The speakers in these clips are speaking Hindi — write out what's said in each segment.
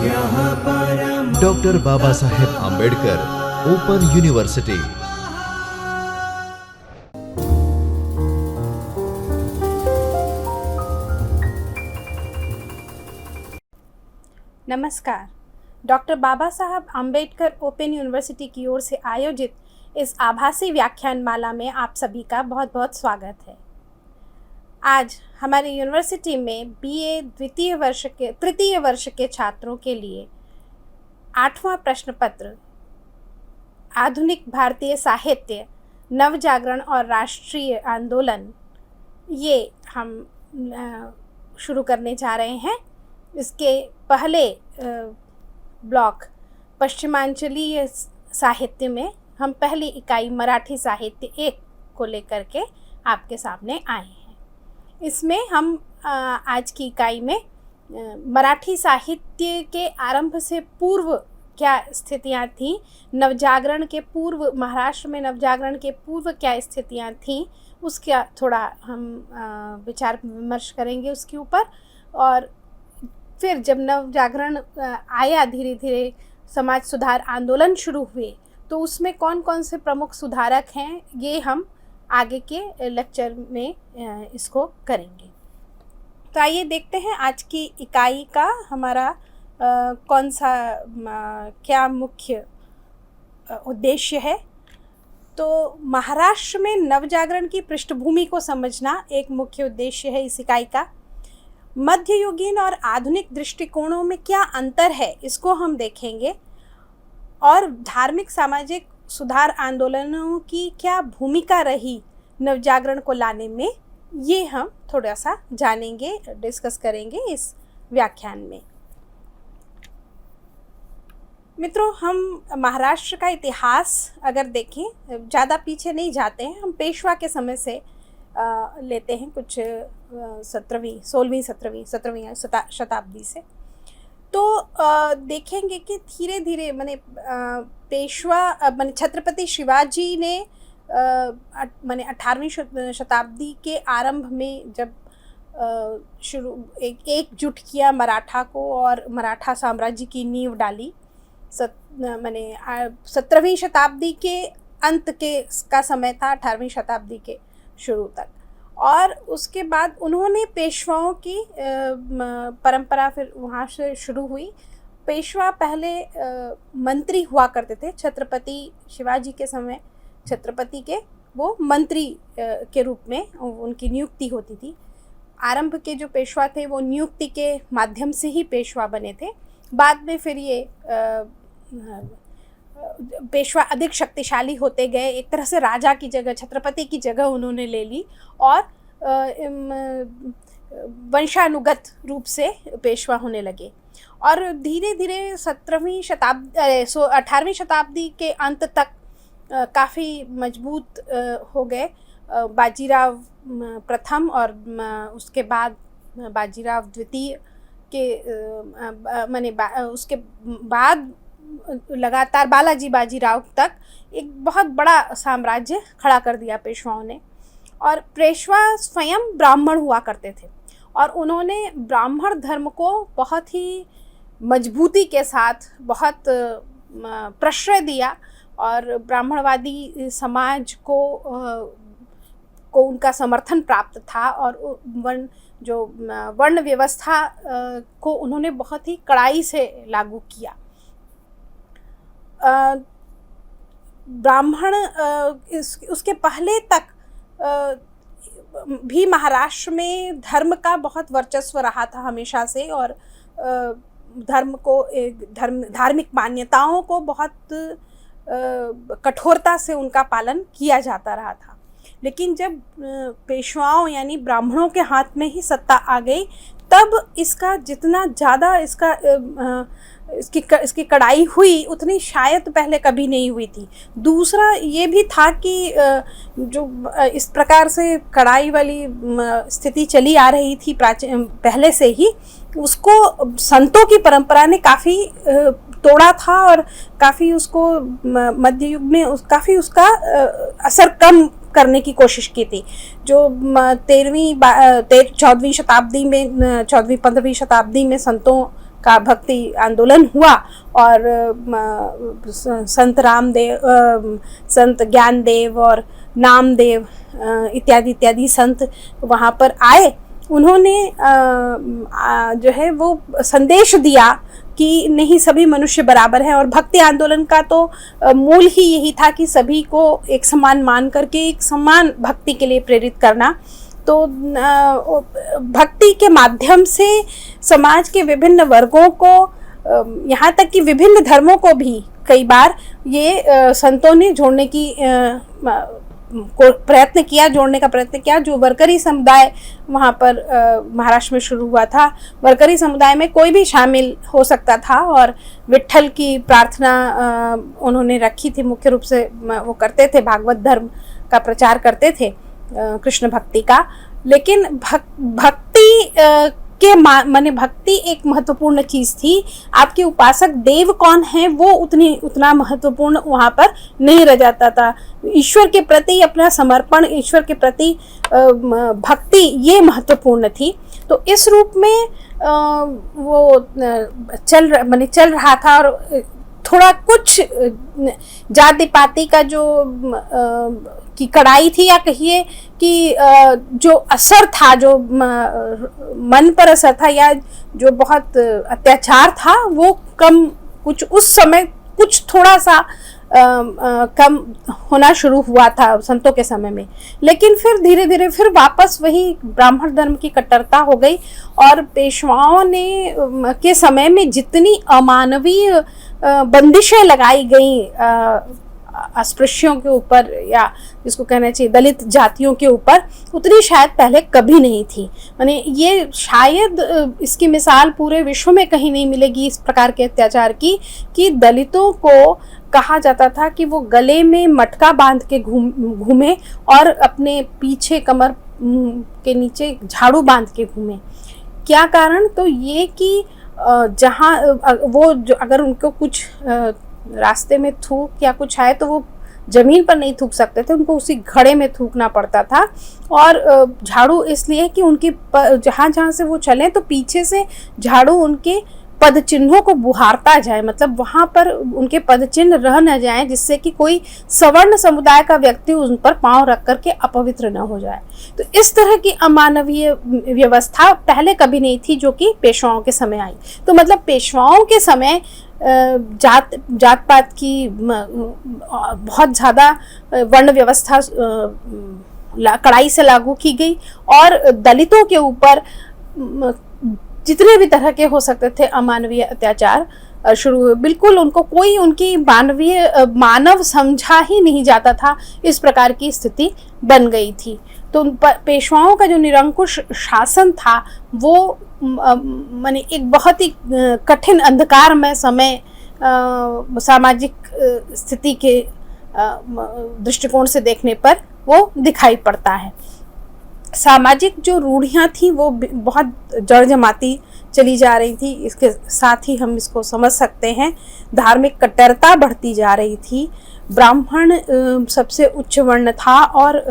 Doctor Baba Saheb Ambedkar open university. नमस्कार। डॉक्टर बाबा साहब आंबेडकर ओपन यूनिवर्सिटी की ओर से आयोजित इस आभासी व्याख्यान माला में आप सभी का बहुत बहुत स्वागत है। आज हमारी यूनिवर्सिटी में बीए तृतीय वर्ष के छात्रों के लिए 8वां प्रश्न पत्र आधुनिक भारतीय साहित्य, नवजागरण और राष्ट्रीय आंदोलन, ये हम शुरू करने जा रहे हैं। इसके पहले ब्लॉक पश्चिमांचलीय साहित्य में हम पहली इकाई मराठी साहित्य 1 को लेकर के आपके सामने आए हैं। इसमें हम आज की इकाई में मराठी साहित्य के आरंभ से पूर्व क्या स्थितियां थीं, नवजागरण के पूर्व, महाराष्ट्र में नवजागरण के पूर्व क्या स्थितियां थीं, उसका थोड़ा हम विचार विमर्श करेंगे उसके ऊपर। और फिर जब नवजागरण आया, धीरे धीरे समाज सुधार आंदोलन शुरू हुए, तो उसमें कौन कौन से प्रमुख सुधारक हैं, ये हम आगे के लेक्चर में इसको करेंगे। तो आइए देखते हैं आज की इकाई का हमारा कौन सा क्या मुख्य उद्देश्य है। तो महाराष्ट्र में नवजागरण की पृष्ठभूमि को समझना एक मुख्य उद्देश्य है इस इकाई का। मध्ययुगीन और आधुनिक दृष्टिकोणों में क्या अंतर है, इसको हम देखेंगे। और धार्मिक सामाजिक सुधार आंदोलनों की क्या भूमिका रही नवजागरण को लाने में, ये हम थोड़ा सा जानेंगे, डिस्कस करेंगे इस व्याख्यान में। मित्रों, हम महाराष्ट्र का इतिहास अगर देखें, ज़्यादा पीछे नहीं जाते हैं, हम पेशवा के समय से लेते हैं, कुछ 17वीं शताब्दी से। तो देखेंगे कि धीरे धीरे पेशवा छत्रपति शिवाजी ने 18वीं शताब्दी के आरंभ में जब एकजुट किया मराठा को और मराठा साम्राज्य की नींव डाली। 17वीं शताब्दी के अंत का समय था, 18वीं शताब्दी के शुरू तक। और उसके बाद उन्होंने पेशवाओं की परंपरा फिर वहाँ से शुरू हुई। पेशवा पहले मंत्री हुआ करते थे। छत्रपति शिवाजी के समय छत्रपति के वो मंत्री के रूप में उनकी नियुक्ति होती थी। आरंभ के जो पेशवा थे वो नियुक्ति के माध्यम से ही पेशवा बने थे। बाद में फिर ये पेशवा अधिक शक्तिशाली होते गए, एक तरह से राजा की जगह, छत्रपति की जगह उन्होंने ले ली और वंशानुगत रूप से पेशवा होने लगे। और धीरे धीरे 18वीं शताब्दी के अंत तक काफ़ी मजबूत हो गए। बाजीराव प्रथम और उसके बाद बाजीराव द्वितीय के उसके बाद लगातार बालाजी बाजीराव तक एक बहुत बड़ा साम्राज्य खड़ा कर दिया पेशवाओं ने। और पेशवा स्वयं ब्राह्मण हुआ करते थे और उन्होंने ब्राह्मण धर्म को बहुत ही मजबूती के साथ बहुत प्रश्रय दिया और ब्राह्मणवादी समाज को उनका समर्थन प्राप्त था। और वर्ण व्यवस्था को उन्होंने बहुत ही कड़ाई से लागू किया। ब्राह्मण उसके पहले तक भी महाराष्ट्र में धर्म का बहुत वर्चस्व रहा था हमेशा से। और धार्मिक मान्यताओं को बहुत कठोरता से उनका पालन किया जाता रहा था। लेकिन जब पेशवाओं यानी ब्राह्मणों के हाथ में ही सत्ता आ गई, तब इसका जितना ज़्यादा इसकी कड़ाई हुई उतनी शायद पहले कभी नहीं हुई थी। दूसरा ये भी था कि जो इस प्रकार से कड़ाई वाली स्थिति चली आ रही थी पहले से ही, उसको संतों की परंपरा ने काफ़ी तोड़ा था और काफ़ी उसको मध्य युग में काफ़ी उसका असर कम करने की कोशिश की थी। जो 14वीं शताब्दी में 14वीं 15वीं शताब्दी में संतों का भक्ति आंदोलन हुआ और संत रामदेव, संत ज्ञानदेव और नामदेव इत्यादि इत्यादि संत वहाँ पर आए। उन्होंने जो है वो संदेश दिया कि नहीं, सभी मनुष्य बराबर हैं। और भक्ति आंदोलन का तो मूल ही यही था कि सभी को एक समान मान करके एक समान भक्ति के लिए प्रेरित करना। तो भक्ति के माध्यम से समाज के विभिन्न वर्गों को, यहाँ तक कि विभिन्न धर्मों को भी कई बार ये संतों ने जोड़ने की जोड़ने का प्रयत्न किया। जो वारकरी समुदाय वहाँ पर महाराष्ट्र में शुरू हुआ था, वारकरी समुदाय में कोई भी शामिल हो सकता था और विट्ठल की प्रार्थना उन्होंने रखी थी। मुख्य रूप से वो करते थे, भागवत धर्म का प्रचार करते थे, कृष्ण भक्ति का। लेकिन भक्ति माने भक्ति एक महत्वपूर्ण चीज थी। आपके उपासक देव कौन है वो उतना महत्वपूर्ण वहाँ पर नहीं रह जाता था। ईश्वर के प्रति अपना समर्पण, ईश्वर के प्रति भक्ति, ये महत्वपूर्ण थी। तो इस रूप में वो चल रहा था। और थोड़ा कुछ जाति पाति का जो की कड़ाई थी, या कहिए कि जो असर था, जो मन पर असर था, या जो बहुत अत्याचार था, वो कम, कुछ उस समय कुछ थोड़ा सा कम होना शुरू हुआ था संतों के समय में। लेकिन फिर धीरे धीरे फिर वापस वही ब्राह्मण धर्म की कट्टरता हो गई। और पेशवाओं ने के समय में जितनी अमानवीय बंदिशें लगाई गई अस्पृश्यों के ऊपर, या जिसको कहना चाहिए दलित जातियों के ऊपर, उतनी शायद पहले कभी नहीं थी। माने ये शायद इसकी मिसाल पूरे विश्व में कहीं नहीं मिलेगी इस प्रकार के अत्याचार की, कि दलितों को कहा जाता था कि वो गले में मटका बांध के घूमे और अपने पीछे कमर के नीचे झाड़ू बांध के घूमे। क्या कारण? तो ये कि जहाँ वो जो अगर उनको कुछ रास्ते में थूक या कुछ आए तो वो जमीन पर नहीं थूक सकते थे, उनको उसी घड़े में थूकना पड़ता था। और झाड़ू इसलिए कि उनकी जहाँ से वो चले तो पीछे से झाड़ू उनके पद चिन्हों को बुहारता जाए, मतलब वहाँ पर उनके पद चिन्ह रह न जाए, जिससे कि कोई सवर्ण समुदाय का व्यक्ति उन पर पांव रख करके अपवित्र न हो जाए। तो इस तरह की अमानवीय व्यवस्था पहले कभी नहीं थी, जो कि पेशवाओं के समय आई। तो मतलब पेशवाओं के समय जात पात की बहुत ज़्यादा वर्ण व्यवस्था कड़ाई से लागू की गई और दलितों के ऊपर जितने भी तरह के हो सकते थे अमानवीय अत्याचार शुरू हुए। बिल्कुल उनको कोई उनकी मानव समझा ही नहीं जाता था, इस प्रकार की स्थिति बन गई थी। तो पेशवाओं का जो निरंकुश शासन था वो माने एक बहुत ही कठिन अंधकारमय समय सामाजिक स्थिति के दृष्टिकोण से देखने पर वो दिखाई पड़ता है। सामाजिक जो रूढ़ियाँ थी वो बहुत जड़ जमाती चली जा रही थी। इसके साथ ही हम इसको समझ सकते हैं, धार्मिक कट्टरता बढ़ती जा रही थी। ब्राह्मण सबसे उच्च वर्ण था और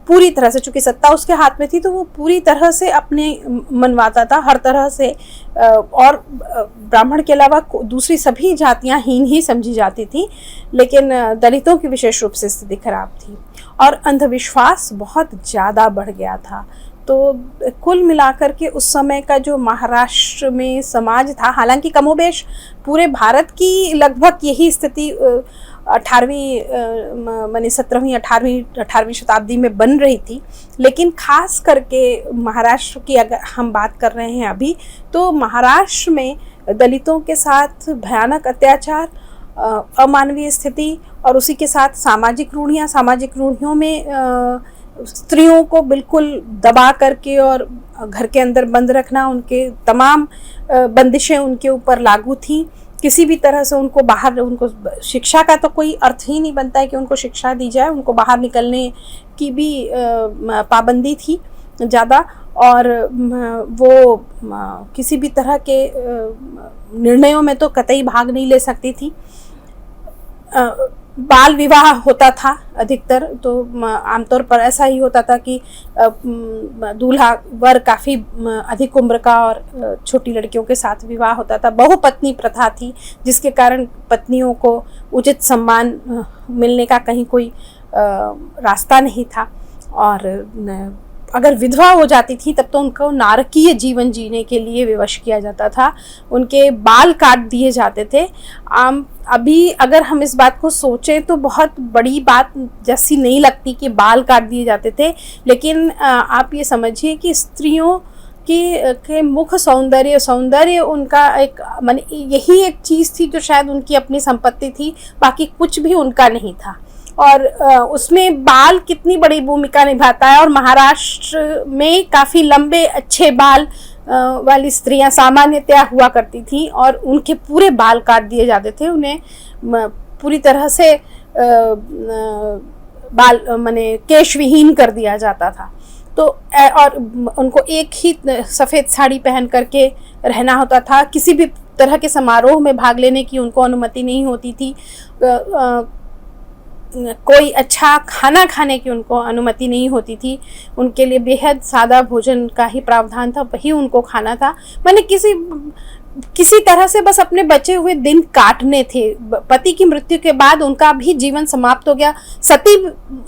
पूरी तरह से, चूंकि सत्ता उसके हाथ में थी, तो वो पूरी तरह से अपने मनवाता था हर तरह से। और ब्राह्मण के अलावा दूसरी सभी जातियां हीन ही समझी जाती थी, लेकिन दलितों की विशेष रूप से स्थिति खराब थी और अंधविश्वास बहुत ज़्यादा बढ़ गया था। तो कुल मिलाकर के उस समय का जो महाराष्ट्र में समाज था, हालांकि कमोबेश पूरे भारत की लगभग यही स्थिति 17वीं शताब्दी में बन रही थी, लेकिन खास करके महाराष्ट्र की अगर हम बात कर रहे हैं अभी, तो महाराष्ट्र में दलितों के साथ भयानक अत्याचार, अमानवीय स्थिति और उसी के साथ सामाजिक रूढ़ियों में स्त्रियों को बिल्कुल दबा करके और घर के अंदर बंद रखना, उनके तमाम बंदिशें उनके ऊपर लागू थी। किसी भी तरह से उनको शिक्षा का तो कोई अर्थ ही नहीं बनता है कि उनको शिक्षा दी जाए, उनको बाहर निकलने की भी पाबंदी थी ज़्यादा, और वो किसी भी तरह के निर्णयों में तो कतई भाग नहीं ले सकती थी। बाल विवाह होता था अधिकतर, तो आमतौर पर ऐसा ही होता था कि दूल्हा वर काफ़ी अधिक उम्र का और छोटी लड़कियों के साथ विवाह होता था। बहुपत्नी प्रथा थी, जिसके कारण पत्नियों को उचित सम्मान मिलने का कहीं कोई रास्ता नहीं था, और अगर विधवा हो जाती थी तब तो उनको नारकीय जीवन जीने के लिए विवश किया जाता था, उनके बाल काट दिए जाते थे। अभी अगर हम इस बात को सोचें तो बहुत बड़ी बात जैसी नहीं लगती कि बाल काट दिए जाते थे, लेकिन आप ये समझिए कि स्त्रियों के मुख सौंदर्य उनका एक माने यही एक चीज़ थी जो शायद उनकी अपनी संपत्ति थी, बाकी कुछ भी उनका नहीं था। और उसमें बाल कितनी बड़ी भूमिका निभाता है, और महाराष्ट्र में काफ़ी लंबे अच्छे बाल वाली स्त्रियां सामान्यतया हुआ करती थी, और उनके पूरे बाल काट दिए जाते थे, उन्हें पूरी तरह से बाल माने केश विहीन कर दिया जाता था। तो और उनको एक ही सफ़ेद साड़ी पहन करके रहना होता था, किसी भी तरह के समारोह में भाग लेने की उनको अनुमति नहीं होती थी, कोई अच्छा खाना खाने की उनको अनुमति नहीं होती थी, उनके लिए बेहद सादा भोजन का ही प्रावधान था, वही उनको खाना था। मैंने किसी तरह से बस अपने बचे हुए दिन काटने थे। पति की मृत्यु के बाद उनका भी जीवन समाप्त हो गया। सती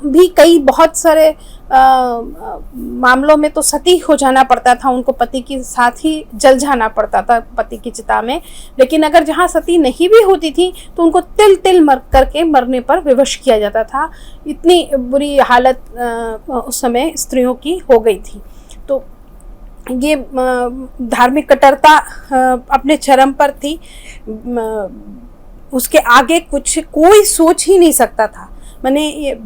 भी कई बहुत सारे मामलों में तो सती हो जाना पड़ता था, उनको पति के साथ ही जल जाना पड़ता था पति की चिता में। लेकिन अगर जहाँ सती नहीं भी होती थी तो उनको तिल तिल मरने पर विवश किया जाता था। इतनी बुरी हालत उस समय स्त्रियों की हो गई थी। तो ये धार्मिक कट्टरता अपने चरम पर थी, उसके आगे कुछ कोई सोच ही नहीं सकता था। मैंने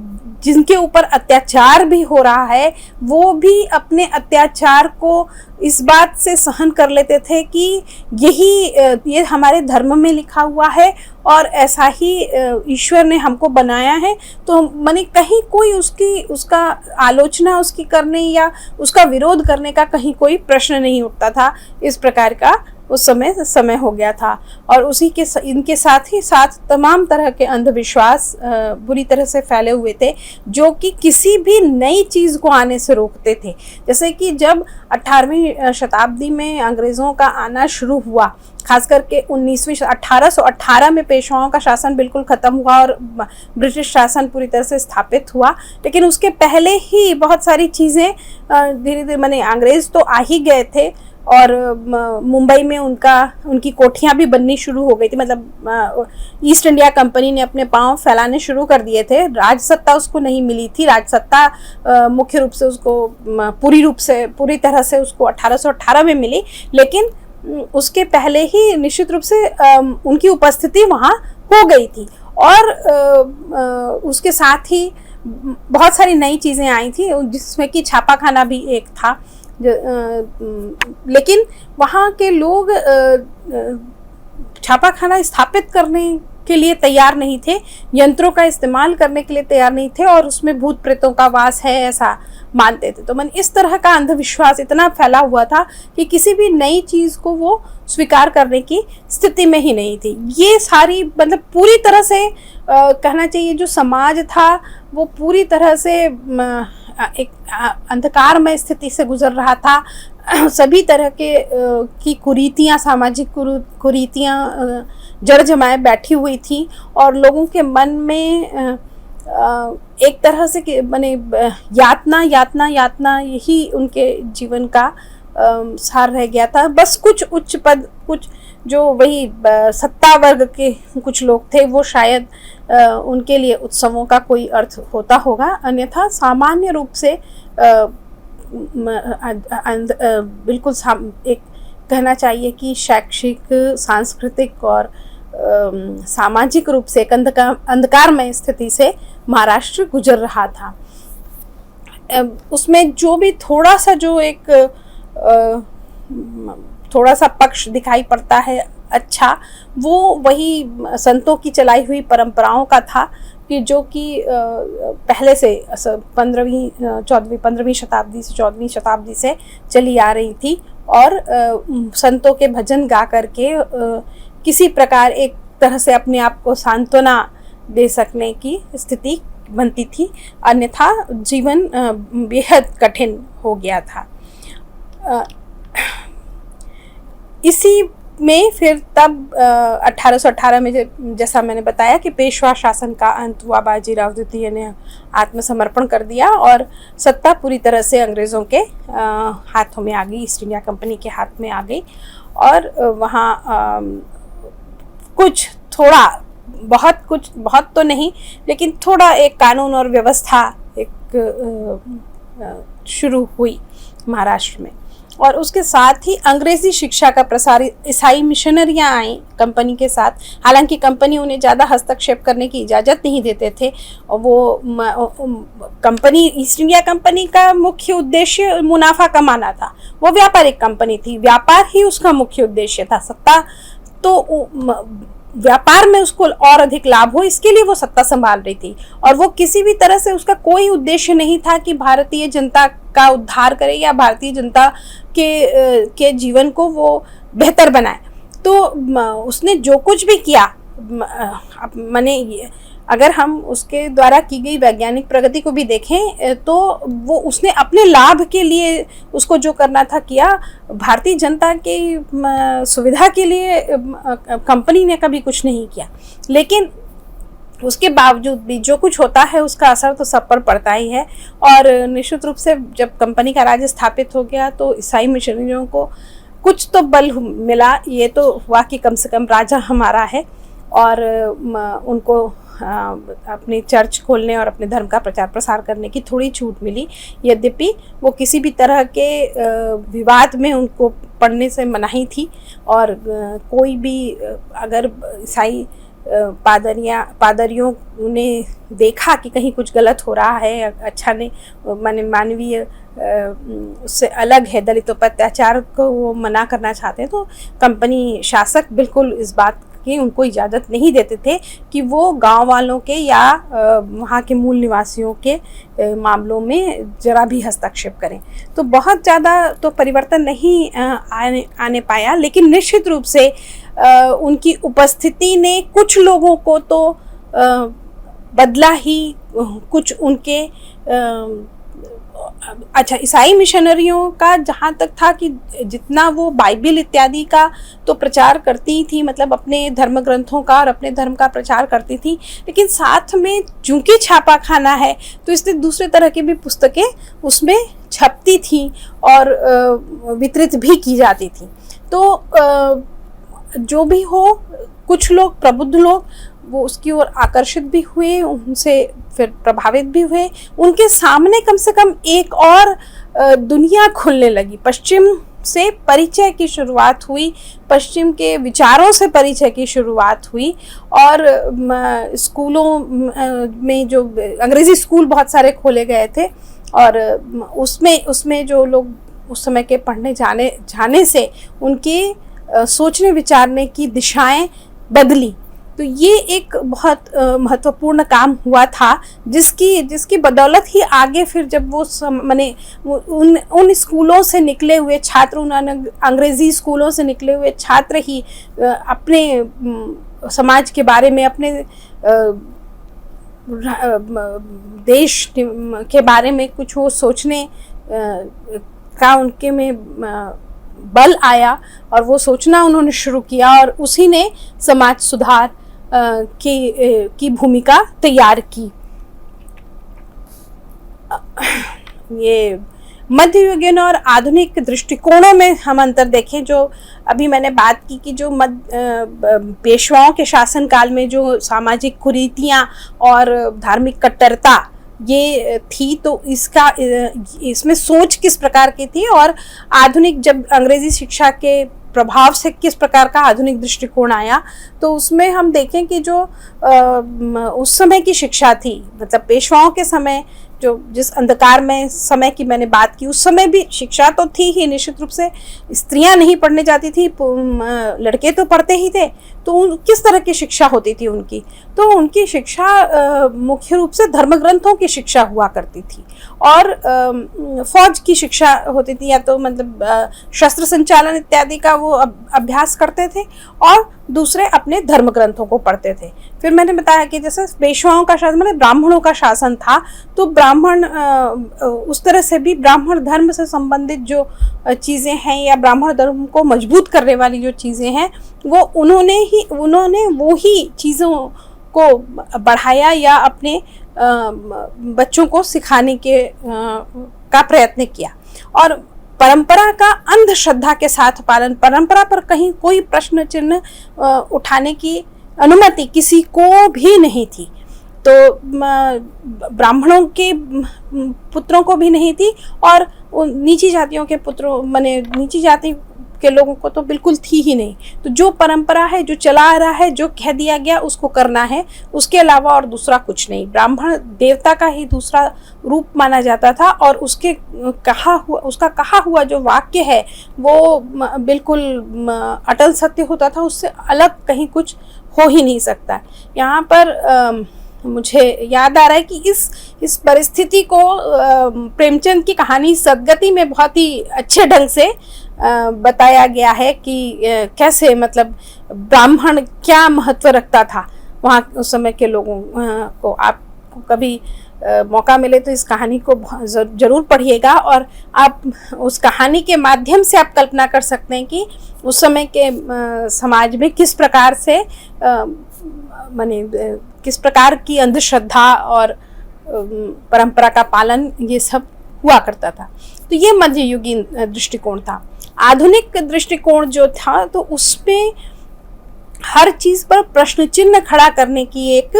जिनके ऊपर अत्याचार भी हो रहा है वो भी अपने अत्याचार को इस बात से सहन कर लेते थे कि ये हमारे धर्म में लिखा हुआ है और ऐसा ही ईश्वर ने हमको बनाया है, तो माने कहीं कोई उसका आलोचना उसकी करने या उसका विरोध करने का कहीं कोई प्रश्न नहीं उठता था। इस प्रकार का उस समय हो गया था। और उसी के इनके साथ ही साथ तमाम तरह के अंधविश्वास बुरी तरह से फैले हुए थे, जो कि किसी भी नई चीज़ को आने से रोकते थे। जैसे कि जब 18वीं शताब्दी में अंग्रेज़ों का आना शुरू हुआ, खास करके 1818 में पेशवाओं का शासन बिल्कुल ख़त्म हुआ और ब्रिटिश शासन पूरी तरह से स्थापित हुआ। लेकिन उसके पहले ही बहुत सारी चीज़ें धीरे धीरे माने अंग्रेज़ तो आ ही गए थे, और मुंबई में उनकी कोठियाँ भी बननी शुरू हो गई थी। मतलब ईस्ट इंडिया कंपनी ने अपने पांव फैलाने शुरू कर दिए थे। राजसत्ता उसको नहीं मिली थी। राजसत्ता मुख्य रूप से उसको पूरी तरह से उसको 1818 में मिली, लेकिन उसके पहले ही निश्चित रूप से उनकी उपस्थिति वहाँ हो गई थी। और उसके साथ ही बहुत सारी नई चीज़ें आई थी, जिसमें कि छापाखाना भी एक था। लेकिन वहाँ के लोग छापाखाना स्थापित करने के लिए तैयार नहीं थे, यंत्रों का इस्तेमाल करने के लिए तैयार नहीं थे, और उसमें भूत प्रेतों का वास है ऐसा मानते थे। तो मन इस तरह का अंधविश्वास इतना फैला हुआ था कि किसी भी नई चीज़ को वो स्वीकार करने की स्थिति में ही नहीं थी। ये सारी मतलब पूरी तरह से कहना चाहिए जो समाज था वो पूरी तरह से एक अंधकारमय स्थिति से गुजर रहा था। सभी तरह की कुरीतियाँ, सामाजिक कुरीतियाँ जड़ जमाए बैठी हुई थी, और लोगों के मन में एक तरह से माने यातना यही उनके जीवन का सार रह गया था। बस कुछ उच्च पद, कुछ जो वही सत्ता वर्ग के कुछ लोग थे, वो शायद उनके लिए उत्सवों का कोई अर्थ होता होगा, अन्यथा सामान्य रूप से बिल्कुल एक कहना चाहिए कि शैक्षिक, सांस्कृतिक और सामाजिक रूप से एक अंधकारमय स्थिति से महाराष्ट्र गुजर रहा था। उसमें जो भी थोड़ा सा पक्ष दिखाई पड़ता है अच्छा, वो वही संतों की चलाई हुई परंपराओं का था, कि जो कि पहले से 15वीं शताब्दी से 14वीं शताब्दी से चली आ रही थी। और संतों के भजन गा करके किसी प्रकार एक तरह से अपने आप को सांत्वना दे सकने की स्थिति बनती थी, अन्यथा जीवन बेहद कठिन हो गया था। इसी में फिर तब 1818 में जैसा मैंने बताया कि पेशवा शासन का अंत हुआ। बाजीराव द्वितीय ने आत्मसमर्पण कर दिया और सत्ता पूरी तरह से अंग्रेज़ों के हाथों में आ गई, ईस्ट इंडिया कंपनी के हाथ में आ गई। और वहाँ कुछ थोड़ा बहुत तो नहीं, लेकिन थोड़ा एक कानून और व्यवस्था शुरू हुई महाराष्ट्र में। और उसके साथ ही अंग्रेज़ी शिक्षा का प्रसार, ईसाई मिशनरियाँ आई कंपनी के साथ। हालांकि कंपनी उन्हें ज़्यादा हस्तक्षेप करने की इजाज़त नहीं देते थे। और वो कंपनी, ईस्ट इंडिया कंपनी का मुख्य उद्देश्य मुनाफा कमाना था। वो व्यापारिक कंपनी थी, व्यापार ही उसका मुख्य उद्देश्य था। सत्ता तो व्यापार में उसको और अधिक लाभ हो, इसके लिए वो सत्ता संभाल रही थी। और वो किसी भी तरह से, उसका कोई उद्देश्य नहीं था कि भारतीय जनता का उद्धार करे या भारतीय जनता के जीवन को वो बेहतर बनाए। तो उसने जो कुछ भी किया, माने अगर हम उसके द्वारा की गई वैज्ञानिक प्रगति को भी देखें तो वो उसने अपने लाभ के लिए उसको जो करना था किया। भारतीय जनता की सुविधा के लिए कंपनी ने कभी कुछ नहीं किया। लेकिन उसके बावजूद भी जो कुछ होता है उसका असर तो सब पर पड़ता ही है। और निश्चित रूप से जब कंपनी का राज्य स्थापित हो गया तो ईसाई मिशनरियों को कुछ तो बल मिला। ये तो हुआ कि कम से कम राजा हमारा है, और उनको अपनी चर्च खोलने और अपने धर्म का प्रचार प्रसार करने की थोड़ी छूट मिली। यद्यपि वो किसी भी तरह के विवाद में उनको पड़ने से मनाही थी। और कोई भी अगर ईसाई पादरियों ने देखा कि कहीं कुछ गलत हो रहा है, अच्छा नहीं, माने मानवीय उससे अलग है, दलितों पर अत्याचार को वो मना करना चाहते हैं, तो कंपनी शासक बिल्कुल इस बात की उनको इजाज़त नहीं देते थे कि वो गांव वालों के या वहाँ के मूल निवासियों के मामलों में जरा भी हस्तक्षेप करें। तो बहुत ज़्यादा तो परिवर्तन नहीं आने पाया, लेकिन निश्चित रूप से उनकी उपस्थिति ने कुछ लोगों को तो बदला ही। कुछ उनके अच्छा, ईसाई मिशनरियों का जहाँ तक था कि जितना वो बाइबिल इत्यादि का तो प्रचार करती थी, मतलब अपने धर्म ग्रंथों का और अपने धर्म का प्रचार करती थी, लेकिन साथ में चूंकि छापा खाना है तो इसलिए दूसरे तरह की भी पुस्तकें उसमें छपती थी और वितरित भी की जाती थी। तो जो भी हो, कुछ लोग, प्रबुद्ध लोग, वो उसकी ओर आकर्षित भी हुए, उनसे फिर प्रभावित भी हुए। उनके सामने कम से कम एक और दुनिया खुलने लगी। पश्चिम से परिचय की शुरुआत हुई, पश्चिम के विचारों से परिचय की शुरुआत हुई। और स्कूलों में जो अंग्रेज़ी स्कूल बहुत सारे खोले गए थे, और उसमें जो लोग उस समय के पढ़ने जाने से उनके सोचने विचारने की दिशाएं बदली। तो ये एक बहुत महत्वपूर्ण काम हुआ था, जिसकी बदौलत ही आगे फिर जब वो माने उन स्कूलों से निकले हुए छात्र, उन अंग्रेज़ी स्कूलों से निकले हुए छात्र ही अपने समाज के बारे में, अपने देश के बारे में कुछ वो सोचने का उनके में बल आया, और वो सोचना उन्होंने शुरू किया, और उसी ने समाज सुधार की भूमिका तैयार की। ये मध्ययुगीन और आधुनिक दृष्टिकोणों में हम अंतर देखें, जो अभी मैंने बात की कि जो पेशवाओं के शासनकाल में जो सामाजिक कुरीतियाँ और धार्मिक कट्टरता ये थी, तो इसमें सोच किस प्रकार की थी, और आधुनिक जब अंग्रेज़ी शिक्षा के प्रभाव से किस प्रकार का आधुनिक दृष्टिकोण आया, तो उसमें हम देखें कि जो उस समय की शिक्षा थी, मतलब पेशवाओं के समय जो जिस अंधकार में समय की मैंने बात की, उस समय भी शिक्षा तो थी ही, निश्चित रूप से स्त्रियां नहीं पढ़ने जाती थी, लड़के तो पढ़ते ही थे। तो किस तरह की शिक्षा होती थी उनकी? तो उनकी शिक्षा मुख्य रूप से धर्म ग्रंथों की शिक्षा हुआ करती थी, और फौज की शिक्षा होती थी, या तो मतलब शस्त्र संचालन इत्यादि का वो अभ्यास करते थे, और दूसरे अपने धर्म ग्रंथों को पढ़ते थे। फिर मैंने बताया कि जैसे पेशवाओं का शासन मतलब ब्राह्मणों का शासन था, तो ब्राह्मण उस तरह से भी ब्राह्मण धर्म से संबंधित जो चीज़ें हैं या ब्राह्मण धर्म को मजबूत करने वाली जो चीज़ें हैं वो उन्होंने वो ही चीज़ों को बढ़ाया या अपने बच्चों को सिखाने का प्रयत्न किया। और परंपरा का अंधश्रद्धा के साथ पालन, परंपरा पर कहीं कोई प्रश्न चिन्ह उठाने की अनुमति किसी को भी नहीं थी। तो ब्राह्मणों के पुत्रों को भी नहीं थी और नीची जातियों के पुत्रों माने नीची जाति के लोगों को तो बिल्कुल थी ही नहीं। तो जो परंपरा है, जो चला आ रहा है, जो कह दिया गया उसको करना है, उसके अलावा और दूसरा कुछ नहीं। ब्राह्मण देवता का ही दूसरा रूप माना जाता था और उसका कहा हुआ जो वाक्य है वो बिल्कुल अटल सत्य होता था, उससे अलग कहीं कुछ हो ही नहीं सकता। यहाँ पर मुझे याद आ रहा है कि इस परिस्थिति को प्रेमचंद की कहानी सदगति में बहुत ही अच्छे ढंग से बताया गया है कि कैसे मतलब ब्राह्मण क्या महत्व रखता था वहाँ उस समय के लोगों को। आपको कभी मौका मिले तो इस कहानी को ज़रूर पढ़िएगा और आप उस कहानी के माध्यम से आप कल्पना कर सकते हैं कि उस समय के समाज में किस प्रकार से किस प्रकार की अंधश्रद्धा और परंपरा का पालन ये सब हुआ करता था। तो ये मध्ययुगीन दृष्टिकोण था। आधुनिक दृष्टिकोण जो था तो उसमें हर चीज़ पर प्रश्न चिन्ह खड़ा करने की एक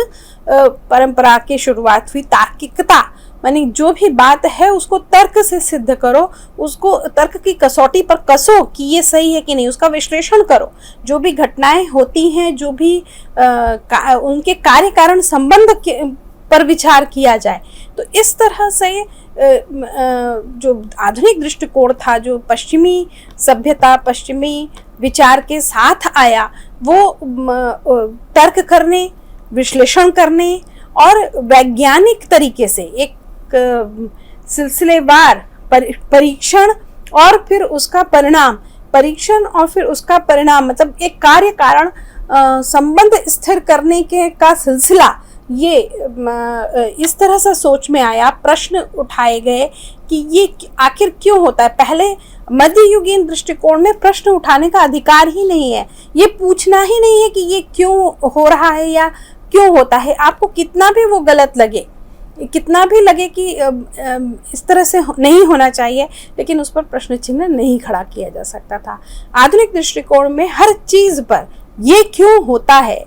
परंपरा की शुरुआत हुई। तार्किकता मानी जो भी बात है उसको तर्क से सिद्ध करो, उसको तर्क की कसौटी पर कसो कि ये सही है कि नहीं, उसका विश्लेषण करो। जो भी घटनाएं होती हैं, जो भी उनके कार्य कारण संबंध पर विचार किया जाए। तो इस तरह से जो आधुनिक दृष्टिकोण था, जो पश्चिमी सभ्यता, पश्चिमी विचार के साथ आया, वो तर्क करने, विश्लेषण करने और वैज्ञानिक तरीके से एक सिलसिलेवार परीक्षण और फिर उसका परिणाम, परीक्षण और फिर उसका परिणाम मतलब एक कार्य कारण संबंध स्थिर करने का सिलसिला, ये इस तरह से सोच में आया। प्रश्न उठाए गए कि ये आखिर क्यों होता है। पहले मध्ययुगीन दृष्टिकोण में प्रश्न उठाने का अधिकार ही नहीं है, ये पूछना ही नहीं है कि ये क्यों हो रहा है या क्यों होता है। आपको कितना भी वो गलत लगे, कितना भी लगे कि इस तरह से नहीं होना चाहिए, लेकिन उस पर प्रश्न चिन्ह नहीं खड़ा किया जा सकता था। आधुनिक दृष्टिकोण में हर चीज पर ये क्यों होता है,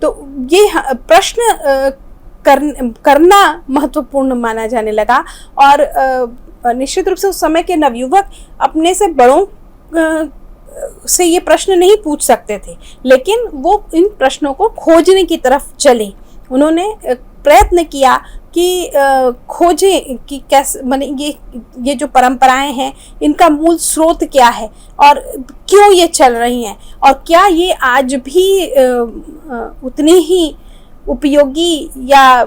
तो ये प्रश्न करना महत्वपूर्ण माना जाने लगा। और निश्चित रूप से उस समय के नवयुवक अपने से बड़ों से ये प्रश्न नहीं पूछ सकते थे, लेकिन वो इन प्रश्नों को खोजने की तरफ चले। उन्होंने प्रयत्न किया कि खोजें कि कैसे माने ये जो परंपराएं हैं इनका मूल स्रोत क्या है और क्यों ये चल रही हैं, और क्या ये आज भी उतनी ही उपयोगी या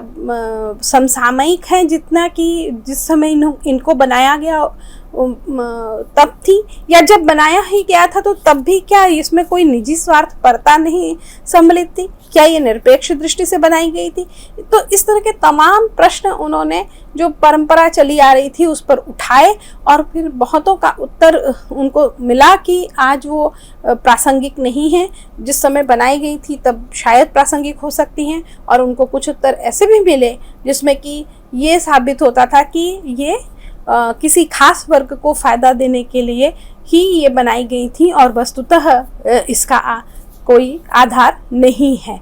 समसामयिक हैं जितना कि जिस समय इनको बनाया गया तब थी, या जब बनाया ही गया था तो तब भी क्या इसमें कोई निजी स्वार्थ परता नहीं सम्मिलित थी, क्या ये निरपेक्ष दृष्टि से बनाई गई थी। तो इस तरह के तमाम प्रश्न उन्होंने जो परंपरा चली आ रही थी उस पर उठाए और फिर बहुतों का उत्तर उनको मिला कि आज वो प्रासंगिक नहीं है, जिस समय बनाई गई थी तब शायद प्रासंगिक हो सकती हैं। और उनको कुछ उत्तर ऐसे भी मिले जिसमें कि ये साबित होता था कि ये किसी खास वर्ग को फ़ायदा देने के लिए ही ये बनाई गई थी और वस्तुतः इसका कोई आधार नहीं है।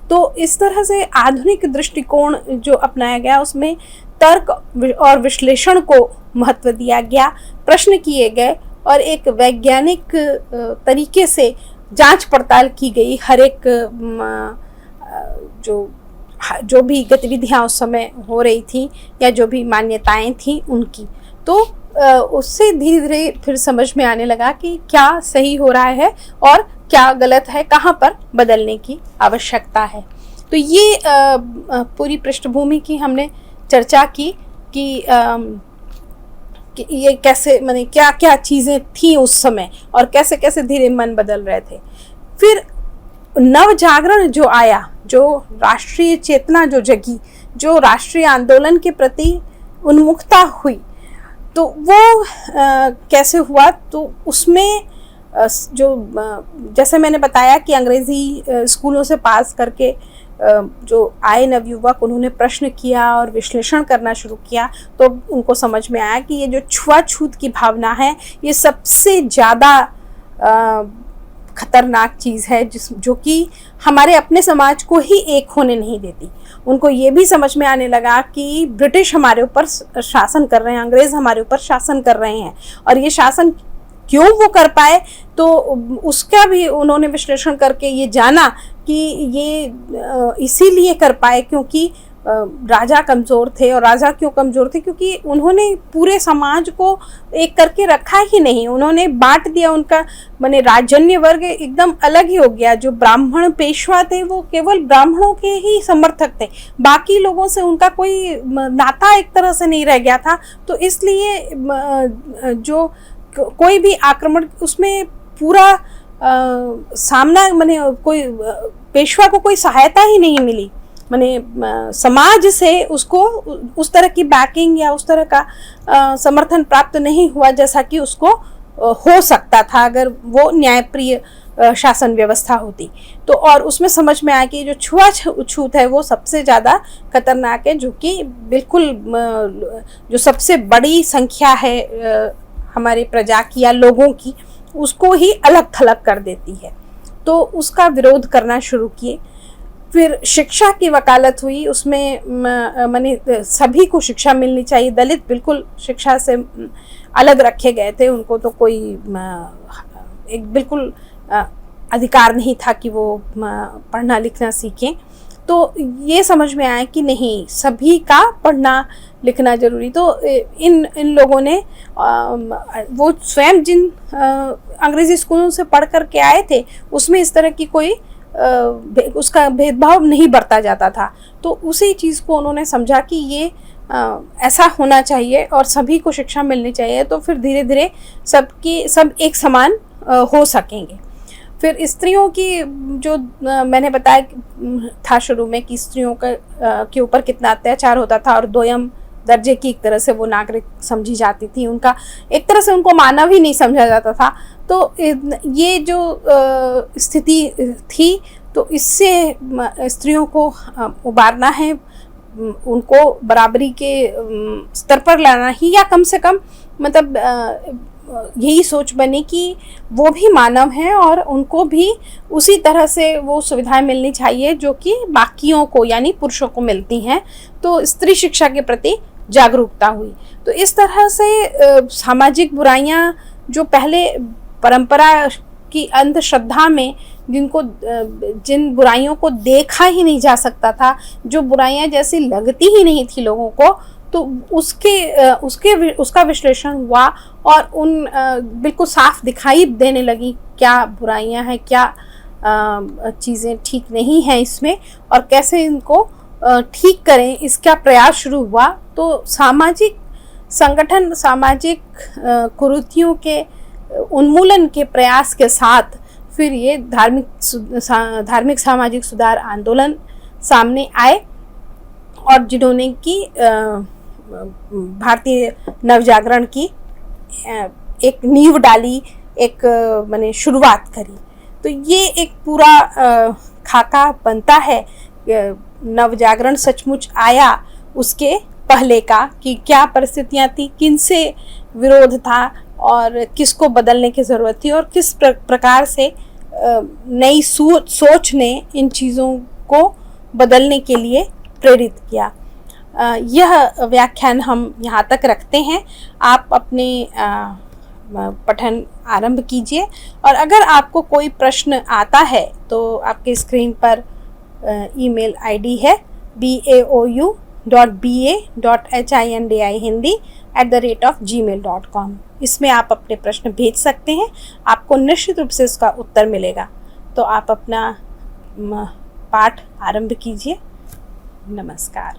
तो इस तरह से आधुनिक दृष्टिकोण जो अपनाया गया उसमें तर्क और विश्लेषण को महत्व दिया गया, प्रश्न किए गए और एक वैज्ञानिक तरीके से जांच पड़ताल की गई हर एक जो भी गतिविधियां उस समय हो रही थी या जो भी मान्यताएं थी उनकी। तो उससे धीरे धीरे फिर समझ में आने लगा कि क्या सही हो रहा है और क्या गलत है, कहाँ पर बदलने की आवश्यकता है। तो ये पूरी पृष्ठभूमि की हमने चर्चा की कि ये कैसे माने क्या क्या चीज़ें थी उस समय और कैसे कैसे धीरे मन बदल रहे थे। फिर नव जागरण जो आया, जो राष्ट्रीय चेतना जो जगी, जो राष्ट्रीय आंदोलन के प्रति उन्मुखता हुई, तो वो कैसे हुआ? तो उसमें जैसे मैंने बताया कि अंग्रेज़ी स्कूलों से पास करके जो आए नवयुवक, उन्होंने प्रश्न किया और विश्लेषण करना शुरू किया, तो उनको समझ में आया कि ये जो छुआछूत की भावना है, ये सबसे ज़्यादा खतरनाक चीज़ है, जो कि हमारे अपने समाज को ही एक होने नहीं देती। उनको ये भी समझ में आने लगा कि ब्रिटिश हमारे ऊपर शासन कर रहे हैं, अंग्रेज़ हमारे ऊपर शासन कर रहे हैं, और ये शासन क्यों वो कर पाए, तो उसका भी उन्होंने विश्लेषण करके ये जाना कि ये इसीलिए कर पाए क्योंकि राजा कमज़ोर थे। और राजा क्यों कमज़ोर थे? क्योंकि उन्होंने पूरे समाज को एक करके रखा ही नहीं, उन्होंने बांट दिया। उनका माने राजन्य वर्ग एकदम अलग ही हो गया। जो ब्राह्मण पेशवा थे वो केवल ब्राह्मणों के ही समर्थक थे, बाकी लोगों से उनका कोई नाता एक तरह से नहीं रह गया था। तो इसलिए जो कोई भी आक्रमण, उसमें पूरा सामना, माने कोई पेशवा को कोई सहायता ही नहीं मिली, माने समाज से उसको उस तरह की बैकिंग या उस तरह का समर्थन प्राप्त नहीं हुआ जैसा कि उसको हो सकता था अगर वो न्यायप्रिय शासन व्यवस्था होती। तो और उसमें समझ में आया कि जो छुआछूत है वो सबसे ज़्यादा खतरनाक है, जो कि बिल्कुल जो सबसे बड़ी संख्या है हमारे प्रजा की या लोगों की, उसको ही अलग थलग कर देती है। तो उसका विरोध करना शुरू किए। फिर शिक्षा की वकालत हुई, उसमें माने सभी को शिक्षा मिलनी चाहिए। दलित बिल्कुल शिक्षा से अलग रखे गए थे, उनको तो कोई एक बिल्कुल अधिकार नहीं था कि वो पढ़ना लिखना सीखें। तो ये समझ में आया कि नहीं, सभी का पढ़ना लिखना जरूरी। तो इन लोगों ने वो स्वयं जिन अंग्रेज़ी स्कूलों से पढ़ कर के आए थे, उसमें इस तरह की कोई उसका भेदभाव नहीं बरता जाता था। तो उसी चीज़ को उन्होंने समझा कि ये ऐसा होना चाहिए और सभी को शिक्षा मिलनी चाहिए, तो फिर धीरे धीरे सब एक समान हो सकेंगे। फिर स्त्रियों की जो मैंने बताया था शुरू में कि स्त्रियों के ऊपर कितना अत्याचार होता था, और दोयम दर्जे की एक तरह से वो नागरिक समझी जाती थी, उनका एक तरह से उनको मानव ही नहीं समझा जाता था। तो ये जो स्थिति थी, तो इससे स्त्रियों को उबारना है, उनको बराबरी के स्तर पर लाना ही, या कम से कम मतलब यही सोच बनी कि वो भी मानव हैं और उनको भी उसी तरह से वो सुविधाएं मिलनी चाहिए जो कि बाकियों को यानी पुरुषों को मिलती हैं। तो स्त्री शिक्षा के प्रति जागरूकता हुई। तो इस तरह से सामाजिक बुराइयां जो पहले परंपरा की अंधश्रद्धा में जिन बुराइयों को देखा ही नहीं जा सकता था, जो बुराइयां जैसी लगती ही नहीं थी लोगों को, तो उसका विश्लेषण हुआ और उन बिल्कुल साफ दिखाई देने लगी क्या बुराइयां हैं, क्या चीज़ें ठीक नहीं हैं इसमें, और कैसे इनको ठीक करें, इसका प्रयास शुरू हुआ। तो सामाजिक संगठन, सामाजिक कुरीतियों के उन्मूलन के प्रयास के साथ फिर ये धार्मिक सामाजिक सुधार आंदोलन सामने आए, और जिन्होंने की भारतीय नवजागरण की एक नींव डाली, एक माने शुरुआत करी। तो ये एक पूरा खाका बनता है नवजागरण सचमुच आया उसके पहले का, कि क्या परिस्थितियाँ थी, किनसे विरोध था और किसको बदलने की ज़रूरत थी, और किस प्रकार से नई सोच ने इन चीज़ों को बदलने के लिए प्रेरित किया। यह व्याख्यान हम यहाँ तक रखते हैं। आप अपने पठन आरंभ कीजिए, और अगर आपको कोई प्रश्न आता है तो आपके स्क्रीन पर ईमेल आईडी है baou.ba.hindihindi@gmail.com। इसमें आप अपने प्रश्न भेज सकते हैं, आपको निश्चित रूप से इसका उत्तर मिलेगा। तो आप अपना पाठ आरंभ कीजिए। नमस्कार।